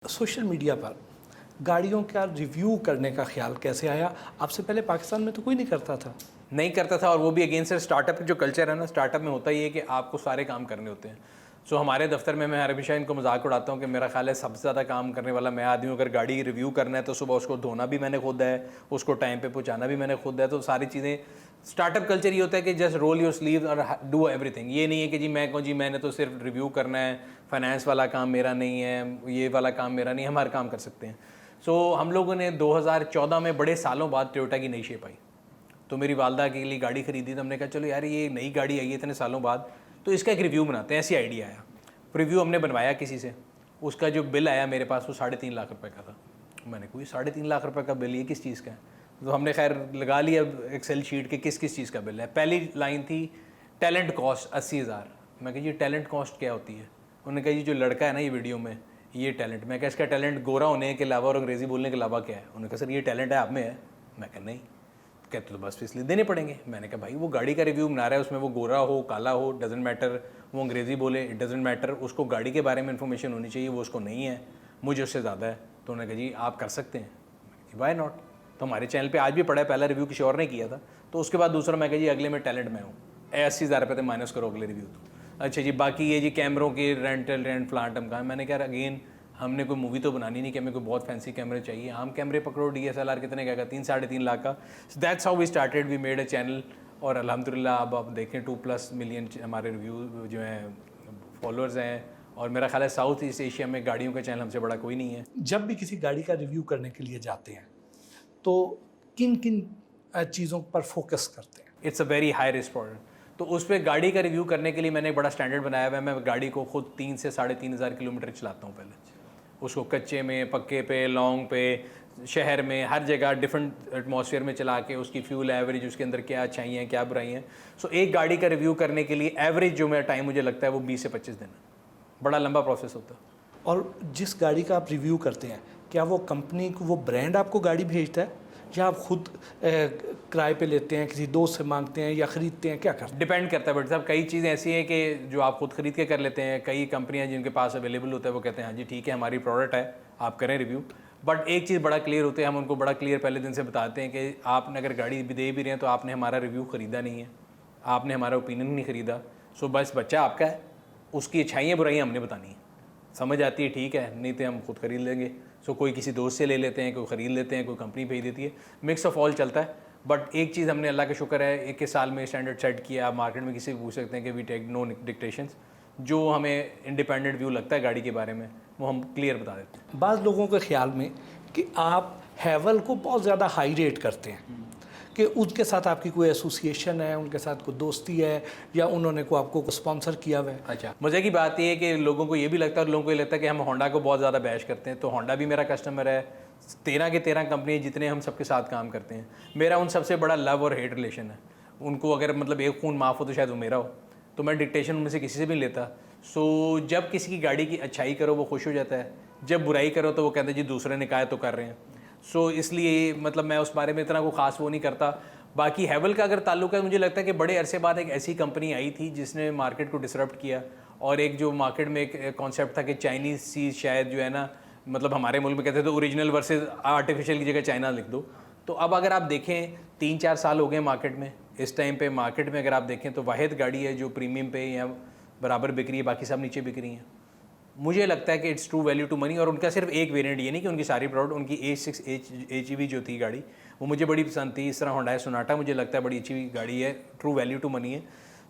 Social media पर गाड़ियों का रिव्यू करने का ख्याल कैसे आया? आपसे पहले पाकिस्तान में तो कोई नहीं करता था। नहीं करता था, और वो भी अगेंस्ट स्टार्टअप जो कल्चर है ना, स्टार्टअप में होता ही है कि आपको सारे काम करने होते हैं। सो हमारे दफ्तर में मैं हमेशा इनको मजाक उड़ाता हूँ कि मेरा ख्याल है सबसे ज़्यादा काम करने वाला मैं आदमी हूँ। अगर गाड़ी रिव्यू करना है तो सुबह उसको धोना भी मैंने खुद है, उसको टाइम पे पहुँचाना भी मैंने खुद है। तो सारी चीज़ें, स्टार्टअप कल्चर ये होता है कि जस्ट रोल योर स्लीव और डू एवरीथिंग। ये नहीं है कि जी मैं कहूँ जी मैंने तो सिर्फ रिव्यू करना है, फाइनेंस वाला काम मेरा नहीं है, ये वाला काम मेरा नहीं है, हम हर काम कर सकते हैं। सो हम लोगों ने 2014 में बड़े सालों बाद टोयोटा की नई शेप आई, तो मेरी वालदा के लिए गाड़ी खरीदी। तो हमने कहा चलो यार ये नई गाड़ी आई है इतने सालों बाद, तो इसका एक रिव्यू बनाते हैं। ऐसी आइडिया आया, रिव्यू हमने बनवाया किसी से। उसका जो बिल आया मेरे पास वो 3.5 लाख रुपए का था। मैंने कोई 3.5 लाख रुपए का बिल, ये किस चीज़ का है? तो हमने खैर लगा लिया एक्सेल शीट के किस किस चीज़ का बिल है। पहली लाइन थी टैलेंट कॉस्ट 80,000। मैं कहा जी टैलेंट कॉस्ट क्या होती है? उन्होंने कहा जी जो लड़का है ना ये वीडियो में, ये टैलेंट। मैं कहा इसका टैलेंट गोरा होने के अलावा और अंग्रेज़ी बोलने के अलावा क्या है? उन्होंने कहा सर ये टैलेंट है आप में है। मैं कहा नहीं। कहते तो बस इसलिए देने पड़ेंगे। मैंने कहा भाई वो गाड़ी का रिव्यू बना रहा है, उसमें वो गोरा हो काला हो डजेंट मैटर, वो अंग्रेज़ी बोले इट डजेंट मैटर, उसको गाड़ी के बारे में इन्फॉर्मेशन होनी चाहिए, वो उसको नहीं है, मुझे उससे ज़्यादा है। तो उन्होंने कहा जी आप कर सकते हैं। Why not. तो हमारे चैनल पे आज भी पड़ा है, पहला रिव्यू किसी और ने किया था। तो उसके बाद दूसरा मैं कहा जी अगले में टैलेंट में हूँ, 80,000 रुपये तो माइनस करो अगले रिव्यू। तो अच्छा जी बाकी ये जी कैमरों की रेंट फ्लांटम का। मैंने कहा अगेन हमने कोई मूवी तो बनानी नहीं कि हमें कोई बहुत फैंसी कैमरे चाहिए। हम कैमरे पकड़ो, DSLR कितने का 3-3.5 लाख का। That's how we started, we made a channel. और अल्हम्दुलिल्लाह अब आप देखें 2+ मिलियन हमारे रिव्यू जो हैं फॉलोअर्स हैं। और मेरा ख्याल है साउथ ईस्ट एशिया में गाड़ियों का चैनल हमसे बड़ा कोई नहीं है। जब भी किसी गाड़ी का रिव्यू करने के लिए जाते हैं तो किन किन चीज़ों पर फोकस करते हैं? It's a very high risk product. तो उस पर गाड़ी का रिव्यू करने के लिए मैंने एक बड़ा स्टैंडर्ड बनाया हुआ है। मैं गाड़ी को खुद 3 से 3,500 किलोमीटर चलाता हूँ पहले। उसको कच्चे में, पक्के पे, लॉन्ग पे, शहर में, हर जगह डिफरेंट एटमॉस्फेयर में चला के उसकी फ्यूल एवरेज, उसके अंदर क्या अच्छाई हैं क्या बुराई हैं। सो एक गाड़ी का रिव्यू करने के लिए एवरेज जो मेरा टाइम मुझे लगता है वो 20 से 25 दिन है। बड़ा लंबा प्रोसेस होता है। और जिस गाड़ी का आप रिव्यू करते हैं, क्या वो कंपनी को, वो ब्रांड आपको गाड़ी भेजता है या आप खुद किराए पे लेते हैं, किसी दोस्त से मांगते हैं या ख़रीदते हैं, क्या करते हैं? डिपेंड करता है बट साहब, कई चीज़ें ऐसी हैं कि जो आप खुद खरीद के कर लेते हैं। कई कंपनियां जिनके पास अवेलेबल होता है वो कहते हैं हाँ जी ठीक है हमारी प्रोडक्ट है आप करें रिव्यू। बट एक चीज़ बड़ा क्लियर होती है, हम उनको बड़ा क्लियर पहले दिन से बताते हैं कि आपने अगर गाड़ी भी दे भी रहे हैं तो आपने हमारा रिव्यू ख़रीदा नहीं है, आपने हमारा ओपिनियन नहीं ख़रीदा। सो बस बच्चा आपका है, उसकी अच्छाइयाँ बुराइयाँ हमने बतानी है। समझ आती है ठीक है, नहीं तो हम खुद खरीद लेंगे। सो कोई किसी दोस्त से ले लेते हैं, कोई ख़रीद लेते हैं, कोई कंपनी भेज देती है, मिक्स ऑफ ऑल चलता है। बट एक चीज़ हमने अल्लाह का शुक्र है 21 साल में स्टैंडर्ड सेट किया। आप मार्केट में किसी से पूछ सकते हैं कि वी टेक नो डिक्टेशंस। जो हमें इंडिपेंडेंट व्यू लगता है गाड़ी के बारे में वो हम क्लियर बता देते हैं। बाज़ लोगों के ख्याल में कि आप हैवल को बहुत ज़्यादा हाई रेट करते हैं, कि उसके साथ आपकी कोई एसोसिएशन है, उनके साथ कोई दोस्ती है या उन्होंने को आपको स्पॉन्सर किया हुआ है। अच्छा, मज़े की बात ये है कि लोगों को ये भी लगता है और लोगों को ये लगता है कि हम होंडा को बहुत ज़्यादा बैश करते हैं। तो होंडा भी मेरा कस्टमर है, 13 के 13 कंपनी जितने हम सबके साथ काम करते हैं। मेरा उन सबसे बड़ा लव और हेट रिलेशन है। उनको अगर मतलब एक खून माफ़ हो तो शायद वो मेरा हो। तो मैं डिक्टेशन उनमें से किसी से भी नहीं लेता। सो जब किसी की गाड़ी की अच्छाई करो वो खुश हो जाता है, जब बुराई करो तो वो कहते हैं जी दूसरे ने कहा तो कर रहे हैं। सो इसलिए मतलब मैं उस बारे में इतना को ख़ास वो नहीं करता। बाकी हैवल का अगर ताल्लुक है, मुझे लगता है कि बड़े अरसे बाद एक ऐसी कंपनी आई थी जिसने मार्केट को डिसरप्ट किया। और एक जो मार्केट में एक कॉन्सेप्ट था कि चाइनीज़ चीज़ शायद जो है ना, मतलब हमारे मुल्क में कहते थे ओरिजिनल वर्सेस आर्टिफिशियल की जगह चाइना लिख दो। तो अब अगर आप देखें 3-4 साल हो गए मार्केट में, इस टाइम पे मार्केट में अगर आप देखें तो वाहिद गाड़ी है जो प्रीमियम पे या बराबर बिक रही है, बाकी सब नीचे बिक रही हैं। मुझे लगता है कि it's true value to money. और उनका सिर्फ एक वेरिएंट, ये नहीं कि उनकी सारी प्रोडक्ट, उनकी H6 HEV जो थी गाड़ी वो मुझे बड़ी पसंद थी। इस तरह होंडा सोनाटा मुझे लगता है बड़ी अच्छी गाड़ी है, ट्रू वैल्यू टू मनी है,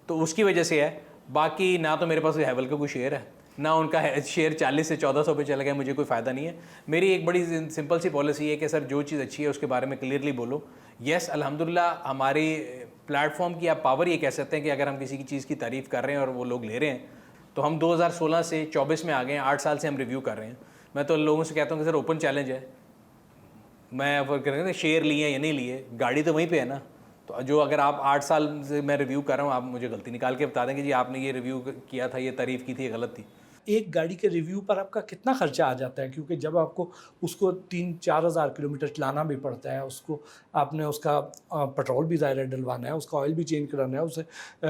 तो उसकी वजह से है। बाकी ना तो मेरे पास हैवल का कोई शेयर है, ना उनका शेयर 40 से 1400 पे चला गया, मुझे कोई फ़ायदा नहीं है। मेरी एक बड़ी सिंपल सी पॉलिसी है कि सर जो चीज़ अच्छी है उसके बारे में क्लियरली बोलो। येस अल्हम्दुलिल्लाह हमारी प्लेटफॉर्म की आप पावर ये कह सकते हैं कि अगर हम किसी की चीज़ की तारीफ़ कर रहे हैं और वो लोग ले रहे हैं, तो हम 2016 से 24 में आ गए हैं, 8 साल से हम रिव्यू कर रहे हैं। मैं तो लोगों से कहता हूँ कि सर ओपन चैलेंज है, मैं अगर शेयर लिए या नहीं लिए, गाड़ी तो वहीं पे है ना। तो जो अगर आप 8 साल से मैं रिव्यू कर रहा हूँ, आप मुझे गलती निकाल के बता दें कि जी आपने ये रिव्यू किया था, ये तारीफ़ की थी, ये गलत थी। एक गाड़ी के रिव्यू पर आपका कितना खर्चा आ जाता है, क्योंकि जब आपको उसको 3-4 हज़ार किलोमीटर चलाना भी पड़ता है, उसको आपने उसका पेट्रोल भी ज़ाहिर है डलवाना है, उसका ऑयल भी चेंज कराना है,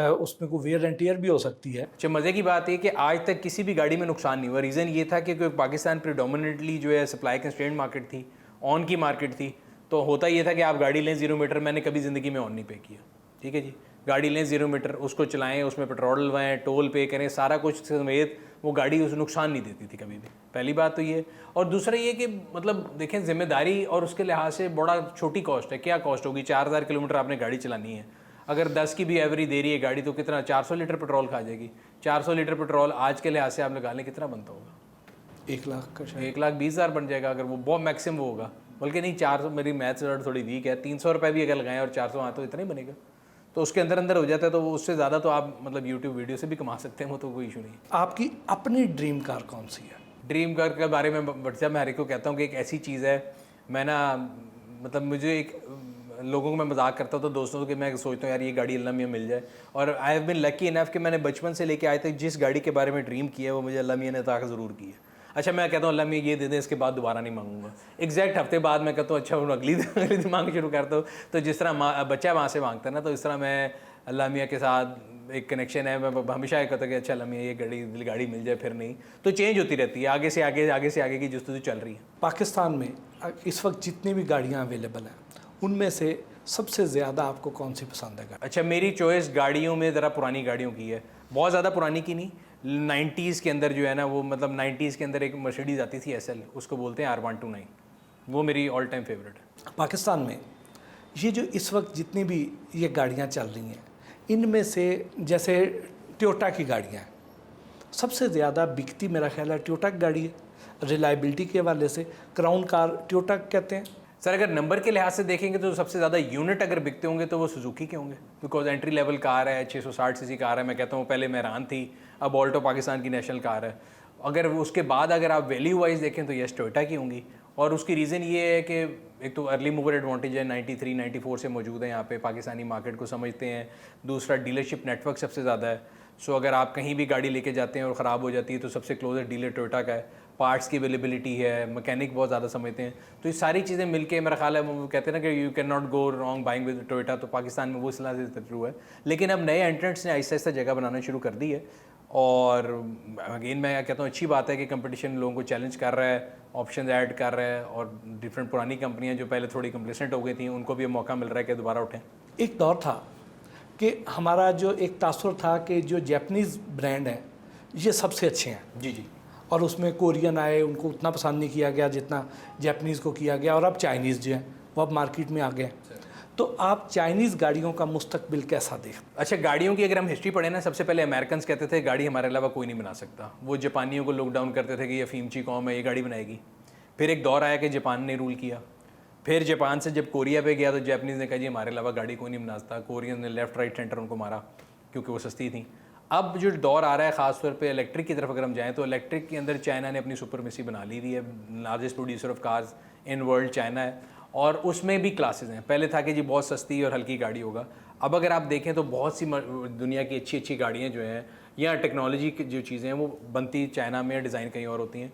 उसमें कोई वेयर एंड टियर भी हो सकती है। अच्छा, मज़े की बात है कि आज तक किसी भी गाड़ी में नुकसान नहीं हुआ। रीज़न ये था कि पाकिस्तान प्रीडोमिनेटली जो है सप्लाई कंस्ट्रेंट मार्केट थी, ऑन की मार्केट थी। तो होता ये था कि आप गाड़ी लें 0 मीटर, मैंने कभी ज़िंदगी में ऑन नहीं पे किया, ठीक है जी। गाड़ी लें 0 मीटर, उसको चलाएं, उसमें पेट्रोल डलवाएं, टोल पे करें, सारा कुछ समेत वो गाड़ी उस नुकसान नहीं देती थी कभी भी। पहली बात तो ये। और दूसरा ये कि मतलब देखें, जिम्मेदारी और उसके लिहाज से बड़ा छोटी कॉस्ट है। क्या कॉस्ट होगी? 4000 किलोमीटर आपने गाड़ी चलानी है, अगर 10 की भी एवरेज दे रही है गाड़ी तो कितना 400 लीटर पेट्रोल खा जाएगी। 400 लीटर पेट्रोल आज के लिहाज से आप लगा लें कितना बनता होगा? 1 लाख का शायद 1,20,000 बन जाएगा अगर वो बहुत मैक्सिमम होगा। बल्कि नहीं, 400, मेरी मैथ्स थोड़ी वीक है, 300 रुपये भी अगर लगाएं और 400 हाँ तो इतना ही बनेगा। तो उसके अंदर अंदर हो जाता है। तो वो उससे ज़्यादा तो आप मतलब यूट्यूब वीडियो से भी कमा सकते हैं, वो तो कोई इशू नहीं। आपकी अपनी ड्रीम कार कौन सी है? ड्रीम कार के बारे में व्हाट्सएप में हर एक को कहता हूँ कि एक ऐसी चीज़ है, मैं ना मतलब मुझे एक लोगों को मैं मजाक करता हूँ तो दोस्तों के मैं सोचता हूँ यार ये गाड़ी अल्लाह मियाँ मिल जाए। और I have been lucky enough कि मैंने बचपन से लेके आए तक जिस गाड़ी के बारे में ड्रीम किया है वो मुझे अल्लाह मियाँ ने अता ज़रूर की है। अच्छा, मैं कहता हूँ अल्लाह मियाँ ये दे दें, इसके बाद दोबारा नहीं मांगूंगा। एग्जैक्ट हफ्ते बाद मैं कहता हूँ अच्छा अगली दिन मांग शुरू करता हूँ। तो जिस तरह बच्चा माँ से मांगता है ना, तो इस तरह मैं अल्लाह मियाँ के साथ एक कनेक्शन है। मैं हमेशा कहता हूँ कि अच्छा अल्लाह मियाँ ये गाड़ी मिल जाए, फिर नहीं तो चेंज होती रहती है, आगे से आगे की जस्तुजू चल रही है। पाकिस्तान में इस वक्त जितनी भी गाड़ियाँ अवेलेबल हैं उनमें से सबसे ज़्यादा आपको कौन सी पसंद है? अच्छा, मेरी चॉइस गाड़ियों में ज़रा पुरानी गाड़ियों की है, बहुत ज़्यादा पुरानी की नहीं। 90s के अंदर जो है ना, वो मतलब 90s के अंदर एक मर्सिडीज़ आती थी SL, उसको बोलते हैं R129, वो मेरी ऑल टाइम फेवरेट है। पाकिस्तान में ये जो इस वक्त जितनी भी ये गाड़ियाँ चल रही हैं, इनमें से जैसे टोयोटा की गाड़ियाँ हैं, सबसे ज़्यादा बिकती मेरा ख्याल है टोयोटा की गाड़ी है। रिलायबिलिटी के हवाले से क्राउन कार टोयोटा कहते हैं। सर, अगर नंबर के लिहाज से देखेंगे तो सबसे ज़्यादा यूनिट अगर बिकते होंगे तो वो सुजुकी के होंगे, बिकॉज एंट्री लेवल कार है, 660 सीसी कार है। मैं कहता हूँ पहले मेहरान थी, अब ऑल्टो पाकिस्तान की नेशनल कार है। अगर उसके बाद अगर आप वैल्यू वाइज देखें तो यस टोयोटा की होंगी। और उसकी रीज़न ये है कि एक तो अर्ली मूवर एडवांटेज है, 93 94 से मौजूद है यहाँ पे, पाकिस्तानी मार्केट को समझते हैं। दूसरा, डीलरशिप नेटवर्क सबसे ज़्यादा है। सो अगर आप कहीं भी गाड़ी लेके जाते हैं और ख़राब हो जाती है तो सबसे क्लोजर डीलर टोयोटा का है। पार्ट्स की अवेलेबिलिटी है, मैकेनिक बहुत ज़्यादा समझते हैं। तो ये सारी चीज़ें मिलके मेरा ख्याल है, वो कहते हैं ना कि you can not go wrong buying with Toyota. तो पाकिस्तान में वो इस तरह से ट्रू है। लेकिन अब नए एंट्रेंट्स ने आहिस्ता आहिस्ता जगह बनाना शुरू कर दी है। और अगेन मैं कहता हूँ अच्छी बात है कि कंपटीशन लोगों को चैलेंज कर रहा है, ऑप्शन ऐड कर रहा है, और डिफरेंट पुरानी कंपनियाँ जो पहले थोड़ी कंप्लेसेंट हो गई थी उनको भी मौका मिल रहा है कि दोबारा उठें। एक दौर था कि हमारा जो एक तासुर था कि जो जैपनीज़ ब्रांड हैं ये सबसे अच्छे हैं जी जी। और उसमें कोरियन आए, उनको उतना पसंद नहीं किया गया जितना जैपनीज़ को किया गया। और अब चाइनीज़ जो हैं वो अब मार्केट में आ गए। तो आप चाइनीज़ गाड़ियों का मुस्तकबिल कैसा देखते? अच्छा, गाड़ियों की अगर हम हिस्ट्री पढ़ें ना, सबसे पहले अमेरिकन कहते थे गाड़ी हमारे अलावा कोई नहीं बना सकता। वो जापानियों को लुक डाउन करते थे कि ये फीमची कौम है, ये गाड़ी बनाएगी। फिर एक दौर आया कि जापान ने रूल किया। फिर जापान से जब कोरिया पे गया तो जापानीज़ ने कहा जी हमारे अलावा गाड़ी कोई नहीं बना सकता। कोरियन ने लेफ्ट राइट सेंटर उनको मारा क्योंकि वो सस्ती थी। अब जो दौर आ रहा है ख़ासतौर पे इलेक्ट्रिक की तरफ अगर हम जाएँ तो इलेक्ट्रिक के अंदर चाइना ने अपनी सुपरमेसी बना ली हुई है। Largest producer of cars in world China है, और उसमें भी क्लासेस हैं। पहले था कि जी बहुत सस्ती और हल्की गाड़ी होगा। अब अगर आप देखें तो बहुत सी दुनिया की अच्छी अच्छी गाड़ियाँ जो हैं या टेक्नोलॉजी की जो चीज़ें हैं वो बनती चाइना में, डिज़ाइन कहीं और होती हैं।